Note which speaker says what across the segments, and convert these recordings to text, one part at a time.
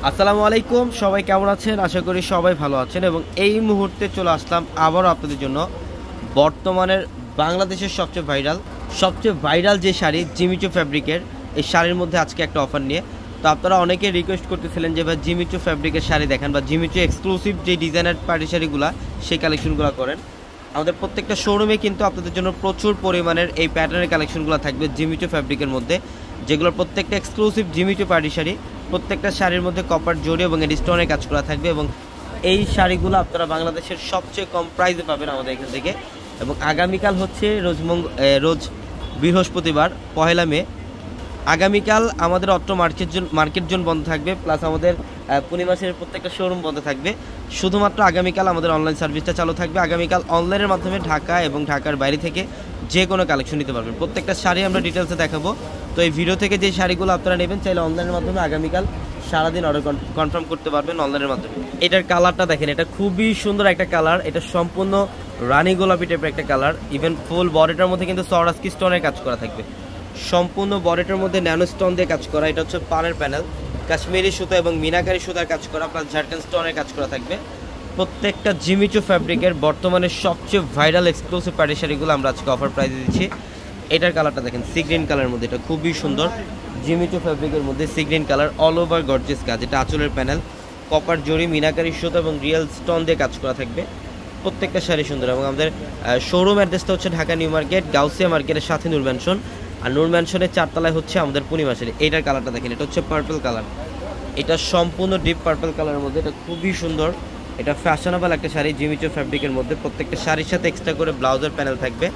Speaker 1: আসসালামু আলাইকুম, সবাই কেমন আছেন? আশা করি সবাই ভালো আছেন এবং এই মুহূর্তে চলে আসলাম আবারও আপনাদের জন্য বর্তমানের বাংলাদেশের সবচেয়ে ভাইরাল যে শাড়ি জিমি চু ফ্যাব্রিকের, এই শাড়ির মধ্যে আজকে একটা অফার নিয়ে। তো আপনারা অনেকে রিকোয়েস্ট করতেছিলেন যে ভাই জিমি চু ফ্যাব্রিকের শাড়ি দেখান বা জিমি চু এক্সক্লুসিভ যে ডিজাইনার পার্টি শাড়িগুলো সেই কালেকশনগুলো করেন। আমাদের প্রত্যেকটা শোরুমে কিন্তু আপনাদের জন্য প্রচুর পরিমাণের এই প্যাটার্নের কালেকশনগুলো থাকবে জিমি চু ফ্যাব্রিকের মধ্যে, যেগুলোর প্রত্যেকটা এক্সক্লুসিভ জিমি চু পার্টি শাড়ি। প্রত্যেকটা শাড়ির মধ্যে কপার জড়ি এবং স্টোনের কাজ করা থাকবে এবং এই শাড়িগুলো আপনারা বাংলাদেশের সবচেয়ে কম প্রাইসে পাবেন আমাদের এখান থেকে। এবং আগামীকাল হচ্ছে রোজ বৃহস্পতিবার 1 মে। আগামীকাল আমাদের অট্ট মার্কেট জোন বন্ধ থাকবে, প্লাস আমাদের পূর্ণিমাসের প্রত্যেকটা শোরুম বন্ধ থাকবে। শুধুমাত্র আগামীকাল আমাদের অনলাইন সার্ভিসটা চালু থাকবে। আগামীকাল অনলাইনের মাধ্যমে ঢাকা এবং ঢাকার বাইরে থেকে যে কোনো কালেকশন নিতে পারবেন। প্রত্যেকটা শাড়ি আমরা ডিটেলসে দেখাবো। তো এই ভিডিও থেকে যে শাড়িগুলো আপনারা নেবেন চাইলে অনলাইনের মাধ্যমে আগামীকাল সারাদিন অর্ডার কনফার্ম করতে পারবেন অনলাইনের মাধ্যমে। এটার কালারটা দেখেন, এটা খুবই সুন্দর একটা কালার। এটা সম্পূর্ণ রানী গোলাপি টাইপের একটা কালার। ইভেন ফুল বডিটার মধ্যে কিন্তু সরাসকি স্টোনের কাজ করা থাকবে। সম্পূর্ণ বডিটার মধ্যে ন্যানো স্টোন দিয়ে কাজ করা। এটা হচ্ছে পাড়ের প্যানেল, কাশ্মীরি সুতা এবং মিনাকারি সুতার কাজ করা, প্লাস ঝাড়খান স্টোনের কাজ করা থাকবে। প্রত্যেকটা জিমি চু ফ্যাব্রিকের বর্তমানে সবচেয়ে ভাইরাল এক্সক্লুসিভ পার্টি শাড়িগুলো আমরা আজকে অফার প্রাইসে দিচ্ছি। এটার কালারটা দেখেন, সি গ্রিন কালারের মধ্যে, এটা খুবই সুন্দর। জিমি চু ফ্যাব্রিকের মধ্যে sea green colour, all over gorgeous কাজ। এটা আঁচলের প্যানেল, কপার জড়ি, মিনাকারি সুতা এবং রিয়েল স্টোন দিয়ে কাজ করা থাকবে। প্রত্যেকটা শাড়ি সুন্দর। এবং আমাদের শোরুম অ্যাড্রেসটা হচ্ছে ঢাকা নিউ মার্কেট, গাউসিয়া মার্কেটের সাথে নূর ম্যানশন। আর নূর ম্যানশনের 4 তলায় হচ্ছে আমাদের পূর্ণিমা শাড়ি। এইটার কালারটা দেখেন, এটা হচ্ছে পার্পল কালার। এটা সম্পূর্ণ ডিপ পার্পল কালারের মধ্যে, এটা খুবই সুন্দর। এটা ফ্যাশনেবল একটা শাড়ি জিমি চু ফ্যাব্রিকের মধ্যে। প্রত্যেকটা শাড়ির সাথে এক্সট্রা করে ব্লাউজের প্যানেল থাকবে।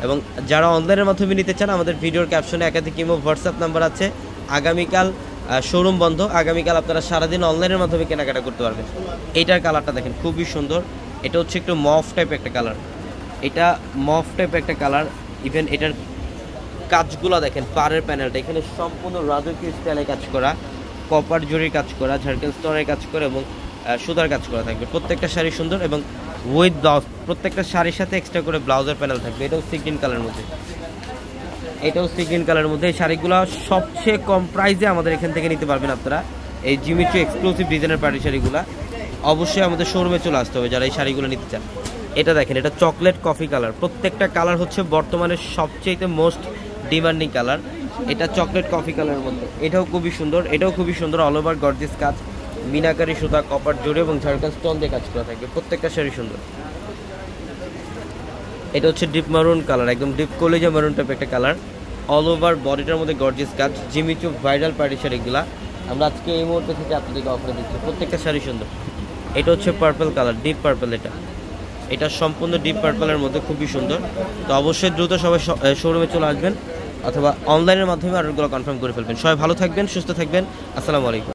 Speaker 1: এবং যারা অনলাইনের মাধ্যমে নিতে চান, আমাদের ভিডিওর ক্যাপশনে একাধিক ইমো হোয়াটসঅ্যাপ নাম্বার আছে। আগামীকাল শোরুম বন্ধ, আগামীকাল আপনারা সারাদিন অনলাইনের মাধ্যমে কেনাকাটা করতে পারবেন। এইটার কালারটা দেখেন, খুবই সুন্দর। এটা হচ্ছে একটু মফ টাইপ একটা কালার। এটা মফ টাইপ একটা কালার। ইভেন এটার কাজগুলো দেখেন, পাড়ের প্যানেলটা এখানে সম্পূর্ণ রাজকীয় স্টাইলে কাজ করা, কপার জরির কাজ করা, ঝাড়খান স্টোনের কাজ করা এবং সুতার কাজ করা থাকবে। প্রত্যেকটা শাড়ি সুন্দর এবং উইথ ব্লাউজ। প্রত্যেকটা শাড়ির সাথে এক্সট্রা করে ব্লাউজের প্যানেল থাকবে। এটাও সি গ্রিন কালারের মধ্যে, এটাও সি গ্রিন কালারের মধ্যে। এই শাড়িগুলো সবচেয়ে কম প্রাইসে আমাদের এখান থেকে নিতে পারবেন আপনারা। এই জিমি চু এক্সক্লুসিভ ডিজাইনের পার্টি শাড়িগুলো অবশ্যই আমাদের শোরুমে চলে আসতে হবে যারা এই শাড়িগুলো নিতে চান। এটা দেখেন, এটা চকলেট কফি কালার। প্রত্যেকটা কালার হচ্ছে বর্তমানে সবচেয়ে মোস্ট ডিমান্ডিং কালার। এটা চকলেট কফি কালারের মধ্যে, এটাও খুবই সুন্দর। এটাও খুবই সুন্দর, অল ওভার গর্জিয়াস কাজ, মিনাকারি সুতা, কপার জড়ি এবং ঝাড়খান স্টোন দিয়ে কাজ করা থাকবে। প্রত্যেকটা শাড়ি সুন্দর। এটা হচ্ছে ডিপ মারুন কালার, একদম ডিপ কলিজা মারুন টাইপ একটা কালার। অল ওভার বডিটার মধ্যে গর্জিয়াস কাজ। জিমি চু ভাইরাল পার্টি শাড়িগুলা আমরা আজকে এই মুহূর্তে থেকে আপনাদেরকে অফারে দিচ্ছি। প্রত্যেকটা শাড়ি সুন্দর। এটা হচ্ছে পার্পল কালার, ডিপ পার্পল। এটা সম্পূর্ণ ডিপ পার্পলের মধ্যে, খুবই সুন্দর। তো অবশ্যই দ্রুত সবাই শোরুমে চলে আসবেন অথবা অনলাইনের মাধ্যমে অর্ডারগুলো কনফার্ম করে ফেলবেন। সবাই ভালো থাকবেন, সুস্থ থাকবেন। আসসালামু আলাইকুম।